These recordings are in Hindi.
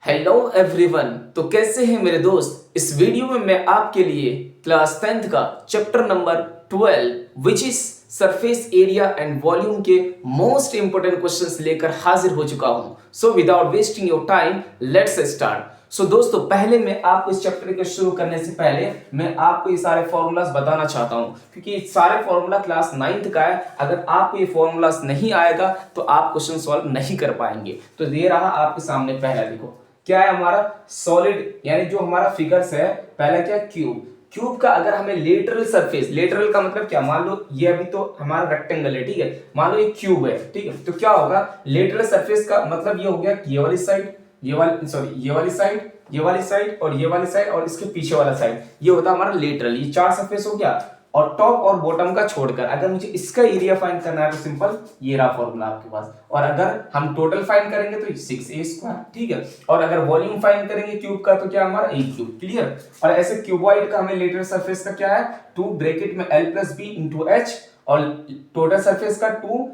Hello everyone. तो कैसे हैं मेरे दोस्त। इस वीडियो में मैं आपके लिए क्लास 10th का chapter number 12 which is surface area and volume के मोस्ट इंपोर्टेंट क्वेश्चंस लेकर हाजिर हो चुका हूं। So without wasting your time let's start. So दोस्तों, पहले मैं आपको इस चैप्टर को शुरू करने से पहले मैं आपको ये सारे फॉर्मूलाज बताना चाहता हूं, क्योंकि ये सारे फॉर्मूला क्लास 9th का है। अगर आपको ये फॉर्मूलाज नहीं आएगा तो आप क्वेश्चन सॉल्व नहीं कर पाएंगे। तो ये रहा आपके सामने पहला, देखो क्या है हमारा सॉलिड, यानी जो हमारा फिगर्स है। पहला क्या, क्यूब। क्यूब का अगर हमें लेटरल सरफेस, लेटरल का मतलब क्या, मान लो ये अभी तो हमारा रेक्टेंगल है, ठीक है। मान लो ये क्यूब है, ठीक है। तो क्या होगा लेटरल सरफेस का मतलब, ये हो गया ये वाली साइड, ये वाली सॉरी ये वाली साइड, ये वाली साइड और ये वाली साइड और इसके पीछे वाला साइड, ये होता है हमारा लेटरल। ये चार सरफेस हो गया। और टॉप और बॉटम का छोड़कर अगर मुझे इसका एरिया फाइंड करना है तो सिंपल ये रहा फॉर्मूला आपके पास। और अगर हम टोटल फाइंड करेंगे तो 6a², ठीक है। और अगर वॉल्यूम फाइंड करेंगे क्यूब का तो क्या हमारा a क्यूब, क्लियर। और ऐसे क्यूबॉइड का हमें लेटरल सरफेस का क्या है 2 ब्रैकेट में l plus B into H, और टोटल सरफेस का 2,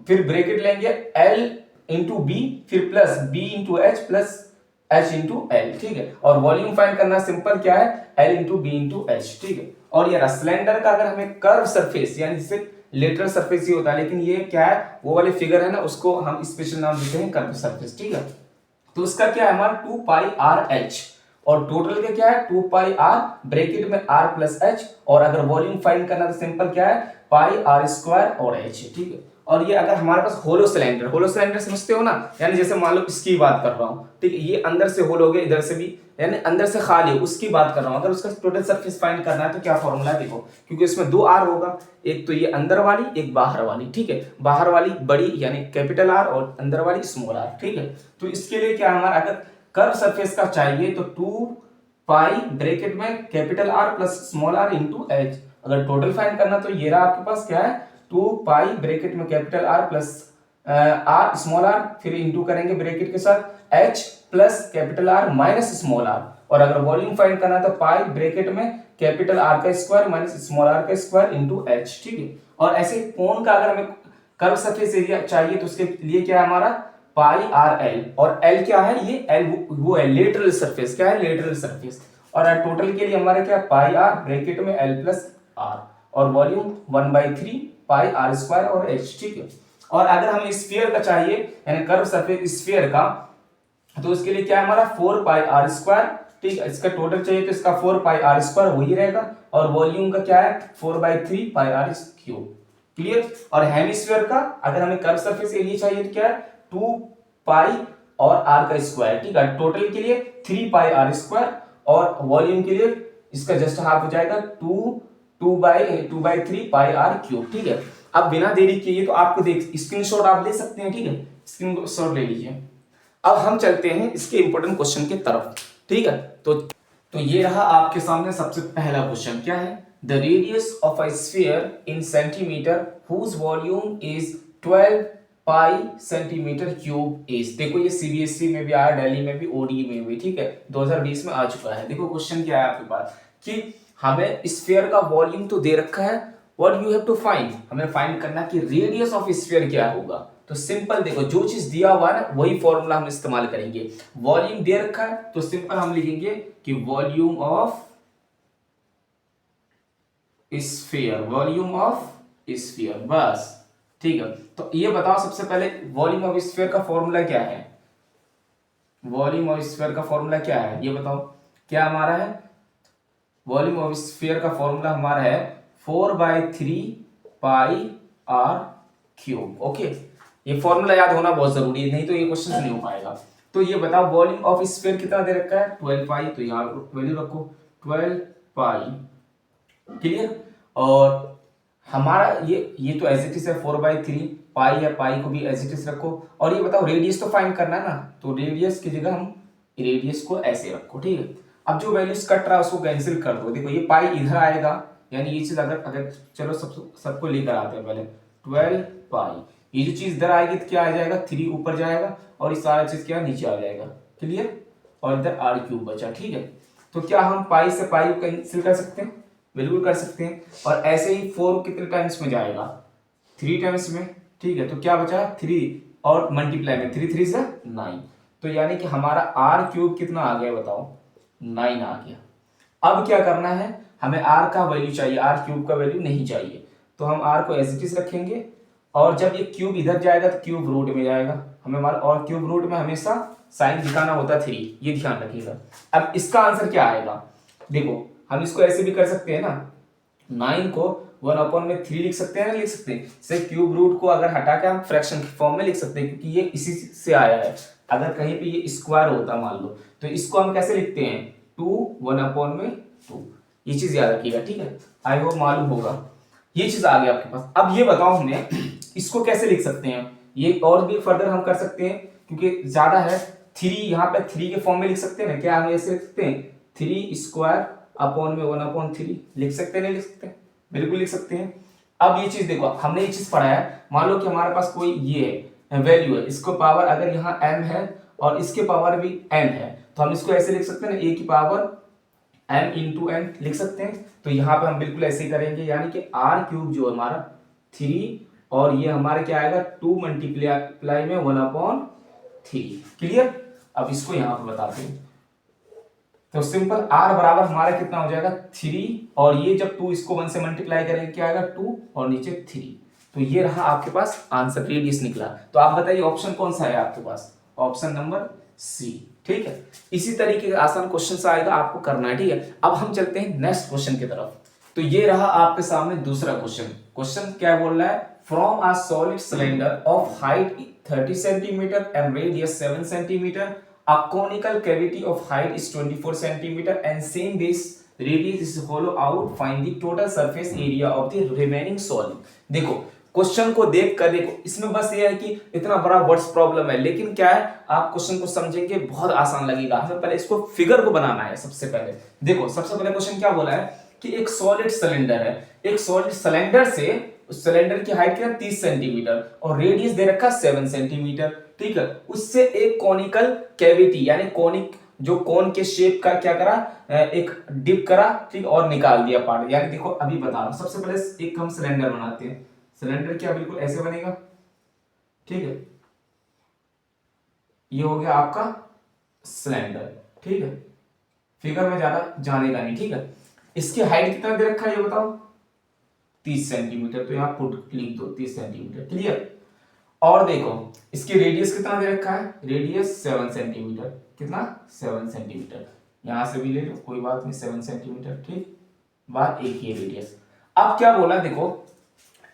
फिर ब्रैकेट लेंगे l इंटू बी, फिर plus b into H plus h into L, ठीक है। और वॉल्यूम फाइंड करना सिंपल क्या है l into B into H, ठीक है। और ये सिलेंडर का अगर हमें कर्व सरफेस, यानी जिसे लेटरल सरफेस ही होता है, लेकिन ये क्या है वो वाले फिगर है ना, उसको हम स्पेशल नाम देते हैं कर्व सरफेस, ठीक है। तो उसका क्या है हमारा 2 पाई आर एच, और टोटल का क्या है 2 पाई आर ब्रैकेट में r प्लस एच, और अगर वॉल्यूम फाइंड करना तो सिंपल क्या है पाई आर स्क्वायर और एच, ठीक है। और ये अगर हमारे पास होलो सिलेंडर समझते हो ना, यानी जैसे मान लो इसकी बात कर रहा हूँ, ठीक है। ये अंदर से होल हो गया, इधर से भी, यानी अंदर से खाली है, उसकी बात कर रहा हूँ। अगर उसका टोटल सरफेस फाइंड करना है तो क्या फॉर्मूला है देखो, क्योंकि इसमें 2 आर होगा, एक तो ये अंदर वाली, एक बाहर वाली, ठीक है। बाहर वाली बड़ी यानी कैपिटल आर और अंदर वाली स्मॉल आर, ठीक है। तो इसके लिए क्या हमारा अगर कर्व सरफेस का चाहिए तो 2 पाई ब्रैकेट में capital R plus small R into H. अगर टोटल फाइंड करना तो ये रहा आपके पास क्या है 2 पाई ब्रैकेट में capital R plus R small R, फिर इंटू करेंगे ब्रैकेट के साथ H plus capital R minus small R. और अगर वॉल्यूम फाइंड करना तो पाई ब्रैकेट में कैपिटल आर का स्क्वायर माइनस स्मॉल आर का स्क्वायर इंटू एच, ठीक है। और ऐसे कोन का अगर हमें कर्व सरफेस एरिया चाहिए तो उसके लिए क्या है हमारा पाई आर एल, और एल क्या है ये एल वो है लेटरल सरफेस, क्या है लेटरल सरफेस। और टोटल के लिए हमारा क्या पाई आर ब्रैकेट में एल प्लस आर, और वॉल्यूम 1/3 पाई आर स्क्वायर और एच, ठीक है। और अगर हमें स्फीयर का चाहिए यानी कर्व सरफेस स्फीयर का, तो उसके लिए क्या है हमारा 4 पाई आर स्क्वायर, ठीक है। इसका टोटल चाहिए तो इसका 4 पाई आर स्क्वायर वही रहेगा, और वॉल्यूम का क्या है 4/3 पाई आर क्यूब, क्लियर। और हेमिस्फीयर का अगर हमें कर्व सरफेस एरिया चाहिए तो क्या है 2 पाई और आर का स्क्वायर, ठीक है। टोटल के लिए 3 पाई आर स्क्वायर, और वॉल्यूम के लिए इसका जस्ट हाफ हो जाएगा 2/3 पाई आर क्यूब, ठीक है। अब बिना देरी किए तो आपको देख स्क्रीनशॉट आप ले सकते हैं, ठीक है। स्क्रीनशॉट ले लीजिए। अब हम चलते हैं इसके इंपॉर्टेंट क्वेश्चन की तरफ, ठीक है। तो ये रहा आपके सामने सबसे पहला क्वेश्चन, क्या है the radius of a sphere in centimetre whose volume is 12 pi centimetre cube is. देखो ये सीबीएसई में भी आया, दिल्ली में भी, ओडी में भी, ठीक है। 2020 में आ चुका है। देखो क्वेश्चन क्या है आपके पास कि हमें स्फीयर का वॉल्यूम तो दे रखा है, what you have to find, हमें फाइंड करना कि रेडियस ऑफ स्फीयर क्या होगा। तो सिंपल देखो जो चीज दिया हुआ है ना वही फॉर्मूला हम इस्तेमाल करेंगे। वॉल्यूम दे रखा है तो सिंपल हम लिखेंगे कि volume of sphere, volume of sphere, बस, ठीक है। तो ये बताओ सबसे पहले वॉल्यूम ऑफ स्फीयर का फॉर्मूला क्या है, वॉल्यूम ऑफ स्फीयर का फॉर्मूला क्या है ये बताओ क्या हमारा है। वॉल्यूम ऑफ स्फीयर का फॉर्मूला हमारा है 4/3 पाई आर क्यूब, ओके। ये फॉर्मूला याद होना बहुत जरूरी है, नहीं तो ये क्वेश्चन नहीं हो पाएगा। तो ये बताओ वॉल्यूम ऑफ स्फीयर कितना दे रखा है 12 पाई, तो यहाँ वैल्यू रखो 12 पाई, क्लियर। और हमारा ये तो एज इट इज है 4/3 पाई है, पाई को भी एज इट इज रखो। और ये बताओ रेडियस तो फाइंड करना है ना, तो रेडियस की जगह हम रेडियस को ऐसे रखो, ठीक है। अब जो वैल्यूज कट रहा है उसको कैंसिल कर दो। देखो ये पाई इधर आएगा, यानी ये चीज अगर चलो सबको लेकर आते हैं पहले 12 पाई, ये जो चीज इधर आएगी तो क्या आ जाएगा 3 ऊपर जाएगा, और ये सारा चीज क्या नीचे आ जाएगा, क्लियर। और इधर आर क्यूब बचा, ठीक है। तो क्या हम पाई से पाई को कैंसिल कर सकते हैं, बिल्कुल कर सकते हैं। और ऐसे ही 4 कितने टाइम्स में जाएगा 3 टाइम्स में, ठीक है। तो क्या बचा 3 और मल्टीप्लाई में 3 3 से 9, तो यानी कि हमारा आर क्यूब कितना आ गया बताओ, 9 आ गया। अब क्या करना है, हमें आर का वैल्यू चाहिए, आर क्यूब का वैल्यू नहीं चाहिए, तो हम आर को एज इट इज रखेंगे और जब ये क्यूब इधर जाएगा तो क्यूब रूट में जाएगा, हमें हमारा, और क्यूब रूट में हमेशा साइन दिखाना होता है 3, ये ध्यान रखिएगा। अब इसका आंसर क्या आएगा, देखो हम इसको ऐसे भी कर सकते हैं ना, 9 को 1/3 लिख सकते हैं ना, लिख सकते हैं, सिर्फ क्यूब रूट को अगर हटा के हम फ्रैक्शन की फॉर्म में लिख सकते हैं क्योंकि ये इसी से आया है। अगर कहीं पे ये स्क्वायर होता मान लो तो इसको हम कैसे लिखते हैं, 2 1/2, ये चीज याद रखिएगा, ठीक है। आई होप मालूम होगा, ये चीज आ गया आपके पास। अब ये बताओ हमें इसको कैसे लिख सकते हैं, ये और भी फर्दर हम कर सकते हैं क्योंकि ज्यादा है, 3 यहाँ पे 3 के फॉर्म में लिख सकते हैं ना, क्या हम ऐसे लिख सकते हैं 3² 1/3 लिख सकते हैं, नहीं लिख सकते, बिल्कुल लिख सकते हैं। अब ये चीज देखो, हमने ये चीज पढ़ा है, मान लो कि हमारे पास कोई ये है वैल्यू है, इसको पावर अगर यहाँ m है और इसके पावर भी n है, तो हम इसको ऐसे लिख सकते हैं ना, a की पावर m इंटू n लिख सकते हैं। तो यहाँ पे हम बिल्कुल ऐसे ही करेंगे, यानी कि r क्यूब जो हमारा 3 और ये हमारे क्या आएगा 2 मल्टीप्लाई में 1/3, क्लियर। अब इसको यहाँ पे बताते हैं, तो सिंपल r बराबर हमारा कितना हो जाएगा 3, और ये जब 2 इसको 1 से मल्टीप्लाई करेंगे क्या आएगा 2 और नीचे 3, तो ये रहा आपके पास आंसर, रेडियस निकला। तो आप बताइए ऑप्शन कौन सा है आपके पास, ऑप्शन नंबर सी, ठीक है। इसी तरीके का आसान क्वेश्चन आएगा, आपको करना है, ठीक है। अब हम चलते हैं नेक्स्ट क्वेश्चन की तरफ। तो ये रहा आपके सामने दूसरा क्वेश्चन। क्वेश्चन क्या बोल रहा है, from a solid cylinder of height 30 centimetre and radius 7 centimetre, a conical cavity of height is 24 centimeter and same base radius is hollow out, find the total surface area of the remaining solid। देखो क्वेश्चन को देख कर, देखो इसमें बस ये है कि इतना बड़ा वर्ड्स प्रॉब्लम है, लेकिन क्या है आप क्वेश्चन को समझेंगे बहुत आसान लगेगा। हमें पहले इसको फिगर को बनाना है। सबसे पहले देखो, सबसे पहले क्वेश्चन क्या बोला है कि एक सॉलिड सिलेंडर है, एक सॉलिड सिलेंडर से उस सिलेंडर की हाइट क्या 30 सेंटीमीटर और रेडियस दे रखा 7 सेंटीमीटर, ठीक है। उससे एक कॉनिकल कैविटी यानी कॉनिक जो कोन के शेप का क्या करा, एक डिप करा, ठीक, और निकाल दिया पार्ट। यानी देखो अभी बता रहा हूं, सबसे पहले एक हम सिलेंडर बनाते हैं। सिलेंडर क्या बिल्कुल ऐसे बनेगा, ठीक है, ये हो गया आपका सिलेंडर, ठीक है। फिगर में ज्यादा जानेगा नहीं, ठीक है। इसकी हाइट कितना दे रखा है ये बताओ 30 सेंटीमीटर, तो यहां पुट लिख दो 30 सेंटीमीटर, क्लियर। और देखो इसकी रेडियस कितना दे रखा है, रेडियस 7 सेंटीमीटर, कितना 7 सेंटीमीटर, यहां से भी ले लो कोई बात नहीं 7 सेंटीमीटर, ठीक, बात एक ही रेडियस। अब क्या बोला देखो,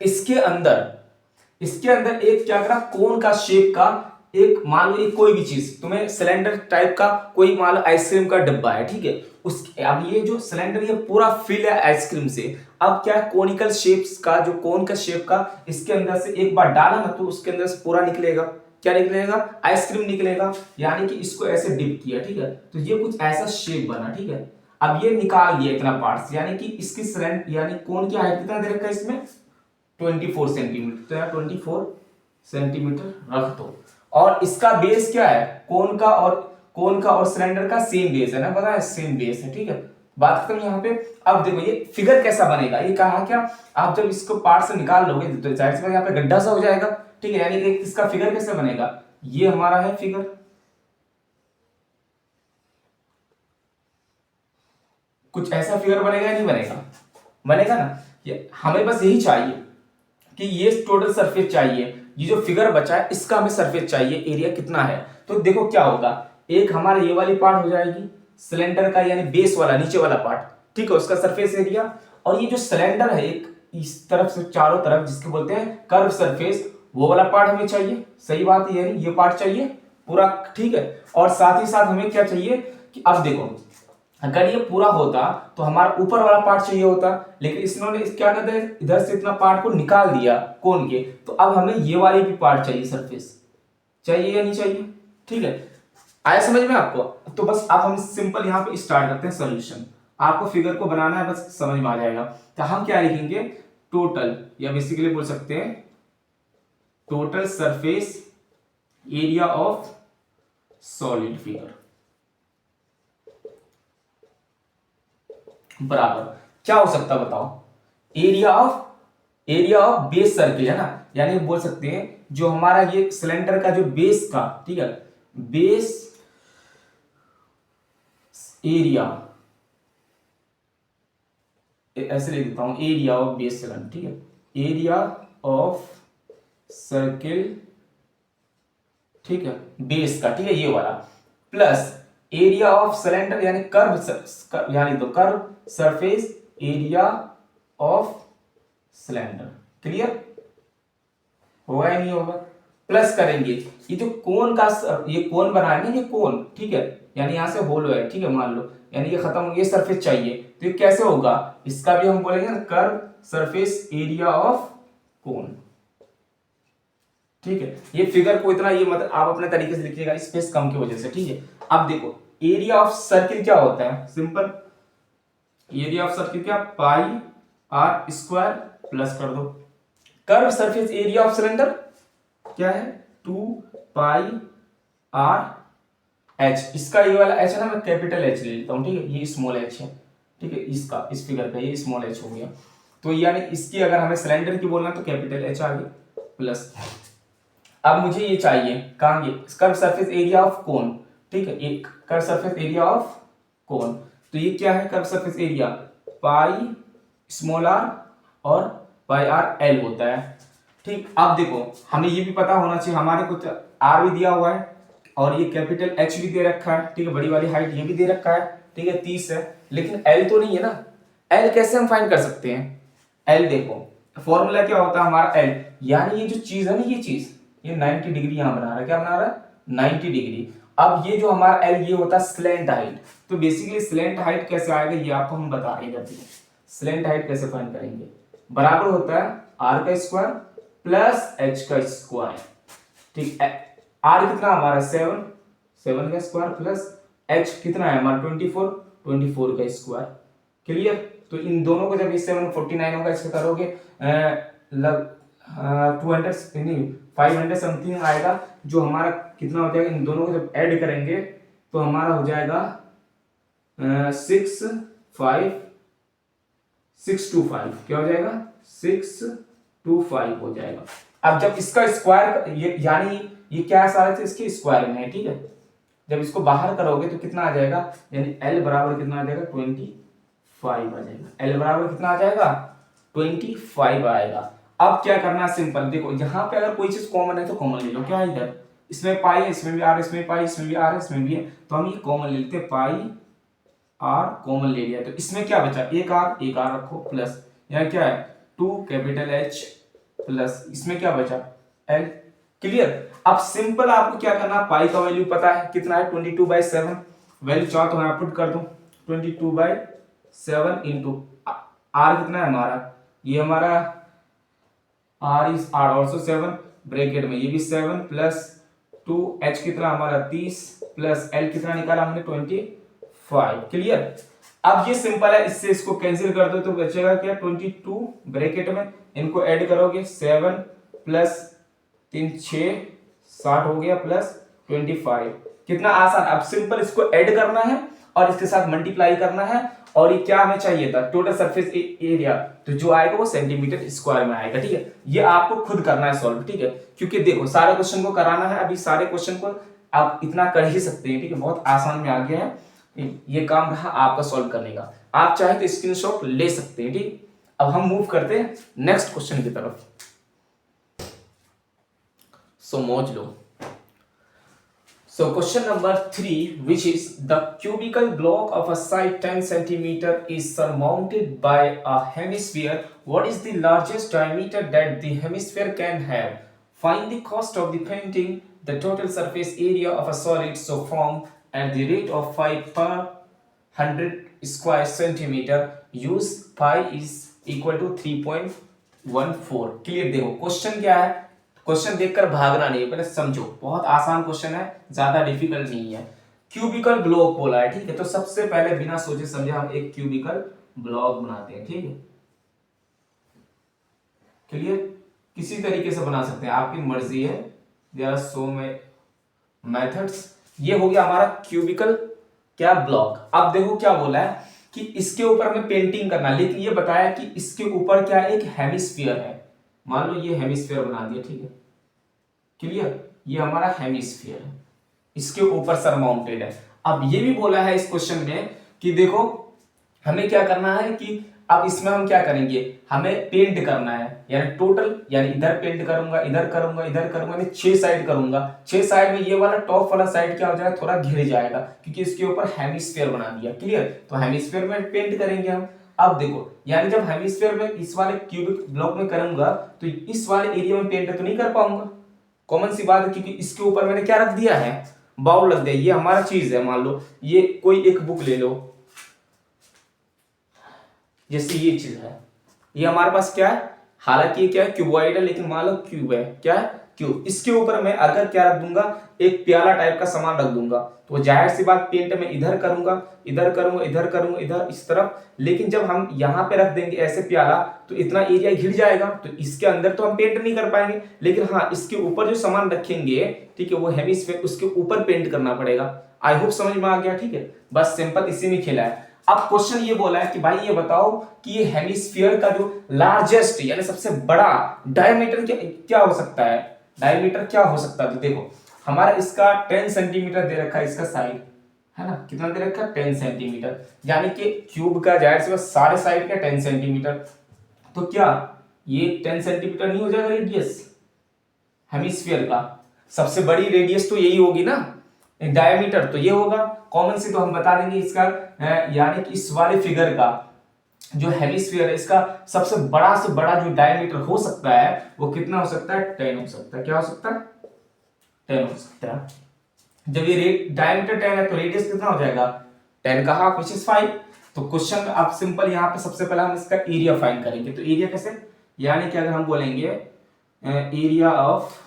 इसके अंदर एक क्या करा, कोन का शेप का एक, मान लो कोई भी चीज तुम्हें सिलेंडर टाइप का कोई मान लो आइसक्रीम का डब्बा है, ठीक है। उसके अब ये जो सिलेंडर ये पूरा फिल है आइसक्रीम से। अब क्या है कोनिकल शेप्स का जो कोन का शेप का इसके अंदर से एक बार डाला ना तो उसके अंदर से पूरा निकलेगा, क्या निकलेगा, आइसक्रीम निकलेगा। यानी कि इसको ऐसे डिप किया, ठीक है, तो ये कुछ ऐसा शेप बना, ठीक है। अब ये निकाल दिया इतना पार्ट्स, यानी कि इसकी सिलेंडर यानी कोन की हाइट कितना दे रखा है इसमें 24 सेंटीमीटर, तो यहाँ 24 सेंटीमीटर रख दो। और इसका बेस क्या है, कोन का और सिलेंडर का सेम बेस है ना, पता है सेम बेस है, ठीक है। बात खत्म यहाँ पे। अब देखो ये फिगर कैसा बनेगा, ये कहा क्या, आप जब इसको पार्ट से निकाल लोगे तो जाहिर सी बात यहाँ पे गड्ढा सा हो जाएगा, ठीक है। यानी कि इसका फिगर कैसे बनेगा, ये हमारा है फिगर, कुछ ऐसा फिगर बनेगा या नहीं बनेगा, बनेगा ना। ये हमें बस यही चाहिए कि ये टोटल सरफेस चाहिए, ये जो फिगर बचा है इसका हमें सरफेस चाहिए, एरिया कितना है। तो देखो क्या होगा, एक हमारा ये वाली पार्ट हो जाएगी सिलेंडर का यानी बेस वाला नीचे वाला पार्ट, ठीक है, उसका सरफेस एरिया। और ये जो सिलेंडर है एक इस तरफ से चारों तरफ जिसके बोलते हैं कर्व सरफेस, वो वाला पार्ट हमें चाहिए, सही बात है, ये पार्ट चाहिए पूरा, ठीक है। और साथ ही साथ हमें क्या चाहिए कि अब देखो अगर ये पूरा होता तो हमारा ऊपर वाला पार्ट चाहिए होता, लेकिन इसने क्या कर दिया इधर से इतना पार्ट को निकाल दिया कोन के, तो अब हमें ये वाली भी पार्ट चाहिए, सरफेस चाहिए या नहीं चाहिए, ठीक है। आया समझ में आपको। तो बस अब हम सिंपल यहाँ पे स्टार्ट करते हैं सॉल्यूशन। आपको फिगर को बनाना है, बस समझ में आ जाएगा। तो हम क्या लिखेंगे, टोटल या बेसिकली बोल सकते हैं total surface area of solid figure बराबर क्या हो सकता है बताओ, एरिया ऑफ बेस सर्किल है ना, यानी बोल सकते हैं जो हमारा ये सिलेंडर का जो बेस का, ठीक है, बेस एरिया, ऐसे लिख देता हूं, एरिया ऑफ बेस सिलेंडर, ठीक है, एरिया ऑफ सर्किल, ठीक है, बेस का, ठीक है, ये वाला, प्लस एरिया ऑफ सिलेंडर यानी कर्व, यानी तो curve surface area of cylinder. Clear होगा या नहीं होगा? प्लस करेंगे ये जो कोन का, ये कोन बना है ना, ये कोन, ठीक है, यानी यहां से होलो है, ठीक है, मान लो, यानी ये खत्म हो गया, सरफेस चाहिए, तो ये कैसे होगा, इसका भी हम बोलेंगे ना curve surface area of cone. ठीक है, ये फिगर को इतना, ये मतलब आप अपने तरीके से लिखिएगा स्पेस कम की वजह से, ठीक है। अब देखो एरिया ऑफ सर्किल क्या होता है, सिंपल, एरिया ऑफ सर्किल क्या, पाई आर स्क्वायर प्लस कर दो, curve surface area of cylinder क्या है, 2 पाई आर एच, इसका ये वाला एच है ना, मैं कैपिटल एच ले लेता हूं, ठीक है, ये स्मॉल एच है, ठीक है, इसका, इस फिगर का ये स्मॉल एच हो गया, तो यानी इसकी अगर हमें सिलेंडर की बोलना तो कैपिटल एच आ गई, प्लस अब मुझे ये चाहिए कहां, ये curve surface area of cone, ठीक है, एक curve surface area of cone, तो ये क्या है, curve surface area pi small R और पाई आर एल होता है, ठीक। अब देखो हमें ये भी पता होना चाहिए, हमारे कुछ आर भी दिया हुआ है और ये कैपिटल एच भी दे रखा है, ठीक है, बड़ी वाली हाइट ये भी दे रखा है, ठीक है, 30 है, लेकिन एल तो नहीं है ना, एल कैसे हम फाइंड कर सकते हैं, एल देखो फॉर्मूला क्या होता है हमारा एल, यानी ये जो चीज है ना, ये चीज ये 90 डिग्री यहां बना रहा है, क्या बना रहा है, 90 डिग्री। अब ये जो हमारा एल ये होता है स्लैंट हाइट, तो बेसिकली स्लैंट हाइट कैसे आएगा ये आपको हम बता रहे हैं, स्लैंट हाइट कैसे फाइंड करेंगे, बराबर होता है आर का स्क्वायर प्लस एच का स्क्वायर, ठीक है, आर कितना हमारा 7 का स्क्वायर प्लस एच कितना है हमारा 24 का स्क्वायर। क्लियर, तो इन दोनों को जब इस 749 होगा, इसको करोगे लग 200 नहीं 500 समथिंग आएगा, जो हमारा कितना हो जाएगा, इन दोनों को जब ऐड करेंगे तो हमारा हो जाएगा 625 क्या हो जाएगा, 625 हो जाएगा। अब जब इसका स्क्वायर, ये यानी ये क्या है, सारे इसके स्क्वायर में है, ठीक है, जब इसको बाहर करोगे तो कितना आ जाएगा, यानी L बराबर कितना आ जाएगा, 25 आ जाएगा, L बराबर कितना आ जाएगा, 25 आएगा। अब क्या करना है, सिंपल देखो, यहाँ पे अगर कोई चीज कॉमन है तो कॉमन ले लो, क्या है इधर, इसमें पाई है, इसमें भी आर, इसमें पाई, इसमें भी आर है, इसमें भी है, तो हम ये कॉमन ले लेते हैं, पाई आर कॉमन ले लिया, तो इसमें क्या बचा, एक आर रखो प्लस, यहाँ क्या है 2 कैपिटल एच प्लस, इसमें क्या बचा एल। क्लियर, अब सिंपल आपको क्या करना, पाई का वैल्यू पता है कितना है, 22/7, वैल्यू चाहो तो मैं पुट कर दूं, 22/7 इंटू आर कितना है हमारा, ये हमारा R is R also 7, bracket में ये भी 7 प्लस 2 एच कितना हमारा 30 प्लस एल कितना निकाला हमने 25। क्लियर, अब ये सिंपल है, इससे इसको कैंसिल कर दो तो बचेगा क्या, 22 ब्रैकेट में इनको ऐड करोगे 7 प्लस 3 6 60 हो गया प्लस 25, कितना आसान। अब सिंपल इसको ऐड करना है और इसके साथ मल्टीप्लाई करना है, और ये क्या हमें चाहिए था, टोटल सरफेस एरिया, तो जो आएगा वो सेंटीमीटर स्क्वायर में आएगा, ठीक है, ये आपको खुद करना है सॉल्व, ठीक है, क्योंकि देखो सारे क्वेश्चन को कराना है, अभी सारे क्वेश्चन को आप इतना कर ही सकते हैं, ठीक है, बहुत आसान में आ गया है, ये काम रहा आपका सॉल्व करने का, आप चाहे तो स्क्रीनशॉट ले सकते हैं, ठीक। अब हम मूव करते हैं नेक्स्ट क्वेश्चन की तरफ, सो मौज लो। So question number 3, which is the cubical block of a side 10 centimeter is surmounted by a hemisphere. What is the largest diameter that the hemisphere can have? Find the cost of the painting the total surface area of a solid so formed at the rate of 5 per 100 square centimeter. Use pi is equal to 3.14. Clear, देखो क्वेश्चन क्या है, क्वेश्चन देखकर भागना नहीं है, पहले समझो, बहुत आसान क्वेश्चन है, ज्यादा डिफिकल्ट नहीं है। क्यूबिकल ब्लॉक बोला है, ठीक है, तो सबसे पहले बिना सोचे समझे हम एक क्यूबिकल ब्लॉक बनाते हैं, ठीक है, क्लियर, किसी तरीके से बना सकते हैं, आपकी मर्जी है, देयर आर सो मेथड्स। ये हो गया हमारा क्यूबिकल क्या ब्लॉक। अब देखो क्या बोला है कि इसके ऊपर हमें पेंटिंग करना, लेकिन ये बताया कि इसके ऊपर क्या एक हेमिस्फीयर है, मान लो ये हेमिस्फीयर बना दिया, ठीक है, क्लियर, ये हमारा हेमिस्फीयर है, इसके ऊपर सर माउंटेड है। अब ये भी बोला है इस क्वेश्चन में कि देखो हमें क्या करना है कि अब इसमें हम क्या करेंगे, हमें पेंट करना है, यानी टोटल, यानी इधर पेंट करूंगा, इधर करूंगा, इधर करूंगा, यानी 6 साइड करूंगा। 6 साइड में ये वाला टॉप वाला साइड क्या हो जाएगा, थोड़ा घिर जाएगा, क्योंकि इसके ऊपर हेमिस्फीयर बना दिया। क्लियर, तो हेमिस्फीयर में पेंट करेंगे हम। अब देखो, यानी जब हेमिस्फीयर में इस वाले क्यूबिक ब्लॉक में करूंगा तो इस वाले एरिया में पेंट तो नहीं कर पाऊंगा, कॉमन सी बात है, क्योंकि इसके ऊपर मैंने क्या रख दिया है, बाउल रख दिया। ये हमारा चीज है, मान लो ये कोई एक बुक ले लो, जैसे ये चीज है, ये हमारे पास क्या है, हालांकि ये क्या है, क्यूबॉइड है, लेकिन मान लो क्यूब है, क्या है, क्यूब। इसके ऊपर मैं अगर क्या रख दूंगा, एक प्याला टाइप का सामान रख दूंगा, तो जाहिर सी बात पेंट में इधर करूंगा, इधर करूंगा, इधर करूंगा, इधर इस तरफ। लेकिन जब हम यहाँ पे रख देंगे ऐसे प्याला, तो इतना एरिया घिर जाएगा, तो इसके अंदर तो हम पेंट नहीं कर पाएंगे। लेकिन हाँ, इसके ऊपर जो सामान रखेंगे, ठीक है, वो हेमिस्फीयर, उसके ऊपर पेंट करना पड़ेगा। आई होप समझ में आ गया। ठीक है, बस सिंपल इसी में खेला है। अब क्वेश्चन ये बोला है कि भाई ये बताओ कि ये हेमिस्फीयर का जो लार्जेस्ट, यानी सबसे बड़ा डायमीटर क्या हो सकता है, डायमीटर क्या हो सकता है। तो देखो हमारा इसका 10 सेंटीमीटर दे रखा है, इसका साइड है ना, कितना दे रखा है, 10 सेंटीमीटर, यानी कि क्यूब का जाहिर सी बात सारे साइड का 10 सेंटीमीटर। तो क्या ये 10 सेंटीमीटर नहीं हो जाएगा रेडियस हेमिस्फीयर का? सबसे बड़ी रेडियस तो यही होगी ना, डायमीटर तो ये होगा, कॉमन से तो हम बता देंगे इसका, यानी कि इस वाले फिगर का जो हेमिस्फीयर है, इसका सबसे बड़ा से बड़ा जो डायमीटर हो सकता है वो कितना हो सकता है, 10 हो सकता है। क्या हो सकता है, 10 हो सकता है। जब ये डायमीटर 10 है तो रेडियस कितना हो जाएगा, 10 का हाफ, विच इज 5। तो क्वेश्चन अब सिंपल, यहाँ पे सबसे पहले हम इसका एरिया फाइंड करेंगे। तो एरिया कैसे, यानी कि अगर हम बोलेंगे एरिया ऑफ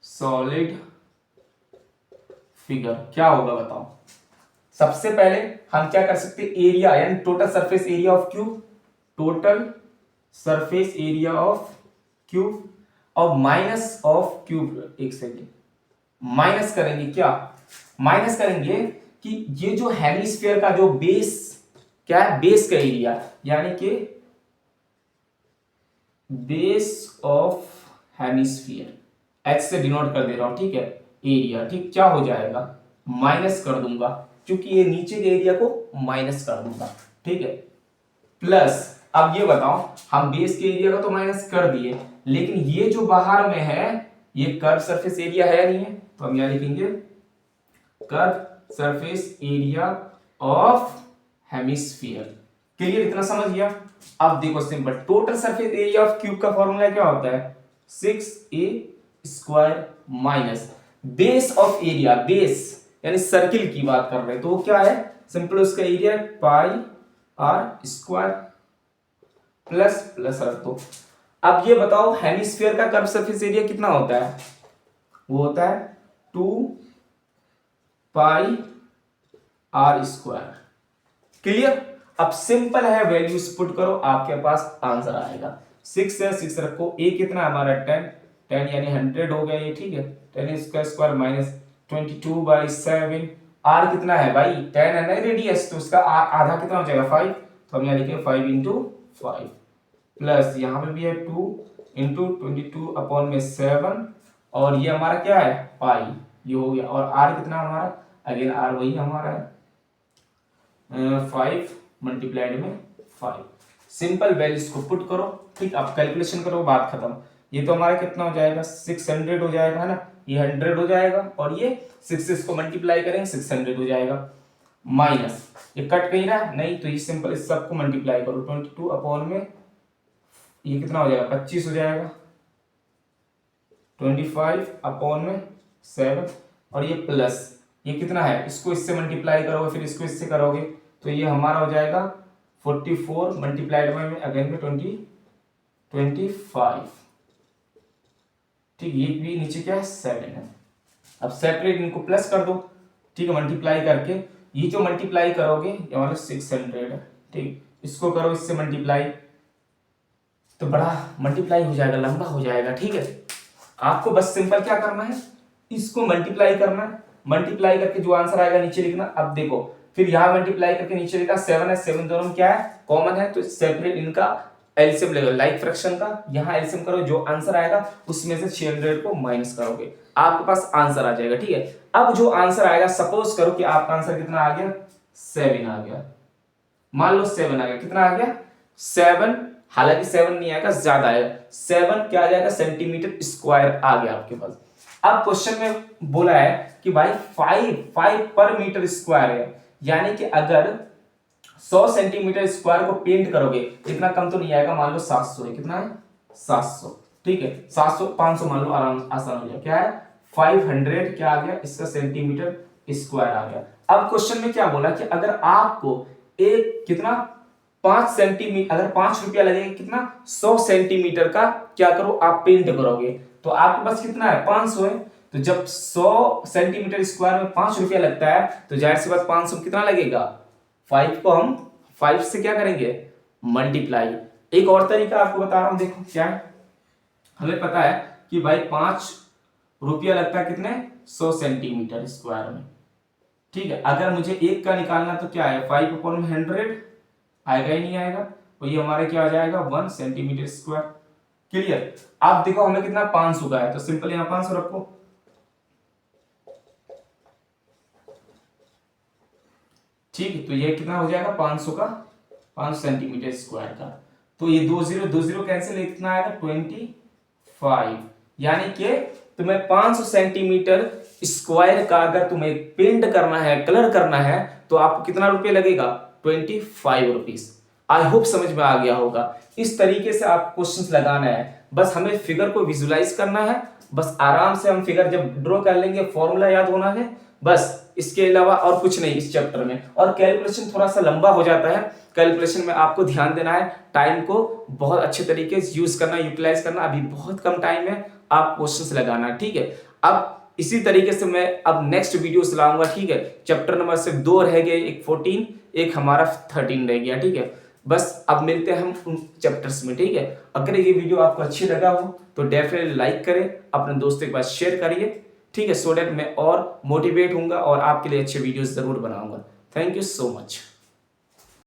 सॉलिड फिगर क्या होगा बताओ। सबसे पहले हम क्या कर सकते हैं, एरिया यानी total surface area of cube, total surface area of cube, और माइनस ऑफ क्यूब, एक सेकेंड, माइनस करेंगे, क्या माइनस करेंगे कि ये जो हेमिस्फीयर का जो बेस क्या है, बेस का एरिया, यानी कि बेस ऑफ हेमिस्फीयर, एच से डिनोट कर दे रहा हूं, ठीक है, एरिया, ठीक, क्या हो जाएगा, माइनस कर दूंगा, क्योंकि ये नीचे के एरिया को माइनस कर दूंगा, ठीक है, प्लस। अब ये बताओ, हम बेस के एरिया का तो माइनस कर दिए, लेकिन ये जो बाहर में है ये कर्व सरफेस एरिया है नहीं है, तो हम यहां लिखेंगे curve surface area of hemisphere. Clear, इतना समझ गया। अब देखो simple, total surface area of cube का फॉर्मूला क्या होता है, 6a square minus base of area, base यानी सर्किल की बात कर रहे हैं, तो वो क्या है, सिंपल उसका area pi R square, plus plus रख दो। अब ये बताओ हेमिस्फीयर का कर्व सरफेस एरिया कितना होता है, वो होता है 2 पाई आर स्क्वायर। क्लियर, अब सिंपल है, वैल्यूज पुट करो, आपके पास आंसर आएगा। 6 से 6 रखो, ए कितना हमारा 10 यानी 100 हो गया ये, ठीक है, 10 इसका स्क्वायर माइनस 22/7, आर कितना है भाई, 10 है ना रेडियस, तो उसका आधा कितना हो जाएगा, 5, तो हम यहाँ लिखेंगे 5 × 5, प्लस यहाँ पे भी है 2 × 22/7, और ये हमारा क्या है, पाई, ये हो गया, और आर कितना हमारा, अगेन आर वही हमारा है 5 मल्टीप्लाइड में 5। सिंपल वैल्यूज को पुट करो, ठीक, अब कैलकुलेशन करो, बात खत्म। ये तो हमारा कितना हो जाएगा, 600 हो जाएगा, है ना, ये 100 हो जाएगा, और ये 6 से इसको मल्टीप्लाई करेंगे 600 हो जाएगा, माइनस ये कट कहीं रहा नहीं, तो ये सिंपल इस सबको मल्टीप्लाई करो, 22 में ये कितना हो जाएगा, 25 हो जाएगा, 25/7, और ये प्लस ये कितना है, इसको इससे मल्टीप्लाई करोगे, फिर इसको इससे करोगे, तो ये हमारा हो जाएगा 44 मल्टीप्लाइड में अगेन में 25, ठीक, ये भी नीचे क्या है 7 है। अब सेपरेट इनको प्लस कर दो, ठीक है, मल्टीप्लाई करके, ये जो मल्टीप्लाई करोगे ये वाला 600 है, ठीक, इसको करो इससे मल्टीप्लाई, तो बड़ा मल्टीप्लाई हो जाएगा, लंबा हो जाएगा, ठीक है। आपको बस सिंपल क्या करना है, इसको मल्टीप्लाई करना है, मल्टीप्लाई करके जो आंसर आएगा नीचे लिखना। अब देखो फिर यहाँ मल्टीप्लाई करके नीचे लिखा 7 है, 7 दोनों में क्या है, कॉमन है, तो सेपरेट इनका एलसीएम लेगा लाइक फ्रैक्शन का, यहाँ एलसीएम करो, जो आंसर आएगा उसमें से 600 को माइनस करोगे, आपके पास आंसर आ जाएगा। ठीक है, अब जो आंसर आएगा, सपोज करो कि आपका आंसर कितना आ गया, 7 आ गया, मान लो 7 आ गया, कितना आ गया 7, हालांकि 7 नहीं आएगा, ज्यादा आएगा, 7 क्या आ जाएगा सेंटीमीटर स्क्वायर आ गया आपके पास। अब क्वेश्चन में बोला है कि भाई 5 पर मीटर स्क्वायर है, यानी कि अगर 100 सेंटीमीटर स्क्वायर को पेंट करोगे, इतना कम तो नहीं आएगा, मान लो 700 है, कितना है 700, ठीक है 700 500 मान लो, आराम आसान हो गया, क्या है 500 क्या आ गया इसका सेंटीमीटर स्क्वायर आ गया। अब क्वेश्चन में क्या बोला कि अगर आपको एक कितना 5 सेंटीमीटर, अगर 5 रुपया लगेगा, कितना 100 सेंटीमीटर का क्या करो आप पेंट करोगे, तो आपके पास कितना है 500 है, तो जब 100 सेंटीमीटर स्क्वायर में 5 रुपया लगता है, तो जाहिर सी बात 500 कितना लगेगा, 5 को हम 5 से क्या करेंगे मल्टीप्लाई। एक और तरीका आपको बता रहा हूं, देखो क्या है, हमें पता है कि भाई 5 रुपया लगता है कितने 100 सेंटीमीटर स्क्वायर में, ठीक है, अगर मुझे एक का निकालना तो क्या है 5/100 आएगा ही नहीं आएगा, तो ये हमारे क्या आ जाएगा 1 सेंटीमीटर स्क्वायर। क्लियर, आप देखो हमें कितना 500 का है, तो सिंपल यहां 500 रखो, ठीक है, तो ये कितना हो जाएगा 500 का 5 सेंटीमीटर स्क्वायर का, तो ये 2 0 कैंसिल, कितना आएगा 25, यानी कि तुम्हें 500 सेंटीमीटर स्क्वायर का अगर तुम्हें पेंट करना है, कलर करना है, तो आपको कितना रुपये लगेगा 25 रुपीज। आई होप समझ में आ गया होगा। इस तरीके से आप क्वेश्चंस लगाना है, बस हमें फिगर को विजुलाइज करना है, बस आराम से हम फिगर जब ड्रॉ कर लेंगे, फॉर्मूला याद होना है, बस इसके अलावा और कुछ नहीं इस चैप्टर में। और कैलकुलेशन थोड़ा सा लंबा हो जाता है, कैलकुलेशन में आपको ध्यान देना है, टाइम को बहुत अच्छे तरीके से यूज करना, यूटिलाइज करना, अभी बहुत कम टाइम है, आप क्वेश्चंस लगाना, ठीक है। अब इसी तरीके से मैं अब नेक्स्ट वीडियो लाऊंगा, ठीक है, चैप्टर नंबर सिर्फ 2 रह गए, एक 14 एक हमारा 13 रह गया, ठीक है। बस अब मिलते हैं हम उन चैप्टर्स में, ठीक है। अगर ये वीडियो आपको अच्छी लगा हो तो डेफिनेटली लाइक करें, अपने दोस्तों के पास शेयर करिए, ठीक है, सो डेट मैं और मोटिवेट होऊंगा और आपके लिए अच्छे वीडियोस जरूर बनाऊंगा। Thank you so much.